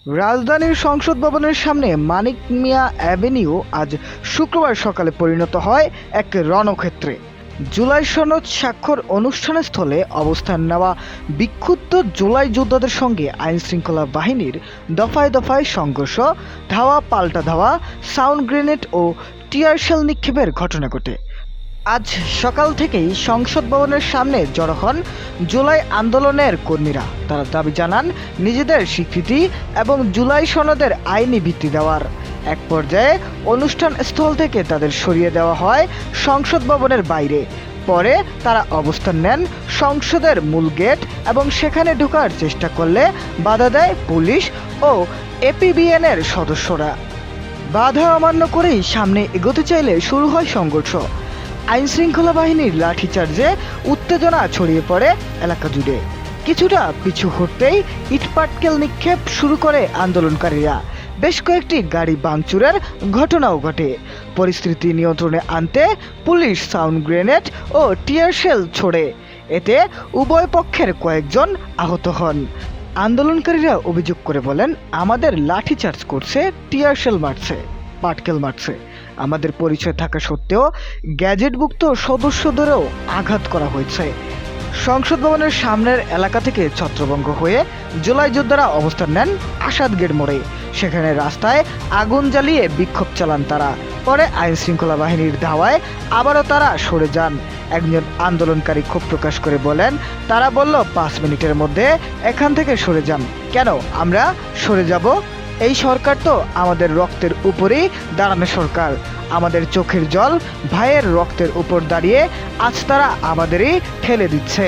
রাজধানীর সংসদ ভবনের সামনে মানিক মিয়া অ্যাভিনিউ আজ শুক্রবার সকালে পরিণত হয় এক রণক্ষেত্রে। জুলাই সনদ স্বাক্ষর অনুষ্ঠানস্থলে অবস্থান নেওয়া বিক্ষুব্ধ জুলাই যোদ্ধাদের সঙ্গে আইনশৃঙ্খলা বাহিনীর দফায় দফায় সংঘর্ষ, ধাওয়া পাল্টা ধাওয়া, সাউন্ড গ্রেনেড ও টিয়ার শেল নিক্ষেপের ঘটনা ঘটে। আজ সকাল থেকেই সংসদ ভবনের সামনে জড়ো হন জুলাই আন্দোলনের কর্মীরা। তারা দাবি জানান নিজেদের স্বীকৃতি এবং জুলাই সনদের আইনি ভিত্তি দেওয়ার। এক পর্যায়ে অনুষ্ঠান স্থল থেকে তাদের সরিয়ে দেওয়া হয় সংসদ ভবনের বাইরে। পরে তারা অবস্থান নেন সংসদের মূল গেট এবং সেখানে ঢোকার চেষ্টা করলে বাধা দেয় পুলিশ ও এপিবিএনের সদস্যরা। বাধা অমান্য করেই সামনে এগোতে চাইলে শুরু হয় সংঘর্ষ। আইনশৃঙ্খলা বাহিনীর লাঠিচার্জে উত্তেজনা ছড়িয়ে পড়ে এলাকা জুড়ে। কিছুটা পিছু হটতেই ইটপাটকেল নিক্ষেপ শুরু করে আন্দোলনকারীরা। বেশ কয়েকটি গাড়ি ভাঙচুরের ঘটনাও ঘটে। পরিস্থিতি নিয়ন্ত্রণে আনতে পুলিশ সাউন্ড গ্রেনেড ও টিয়ার শেল ছোড়ে। এতে উভয় পক্ষের কয়েকজন আহত হন। আন্দোলনকারীরা অভিযোগ করে বলেন, আমাদের লাঠিচার্জ করছে, টিয়ার শেল মারছে, পাটকেল মারছে। আমাদের পরিচয় থাকা সত্ত্বেও গ্যাজেটভুক্ত সদস্যদেরও আঘাত করা হয়েছে। সংসদ ভবনের সামনের এলাকা থেকে ছত্রভঙ্গ হয়ে জুলাই যোদ্ধারা অবস্থান নেন আসাদ গেট মোড়ে। সেখানে রাস্তায় আগুন জ্বালিয়ে বিক্ষোভ চালান তারা। পরে আইনশৃঙ্খলা বাহিনীর ধাওয়ায় আবারও তারা সরে যান। একজন আন্দোলনকারী ক্ষোভ প্রকাশ করে বলেন, তারা বলল 5 মিনিটের মধ্যে এখান থেকে সরে যান। কেন আমরা সরে যাব? এই সরকার তো আমাদের রক্তের উপরেই দাঁড়ানো সরকার। আমাদের চোখের জল ভাইয়ের রক্তের উপর দাঁড়িয়ে আজ তারা আমাদেরই ঠেলে দিচ্ছে।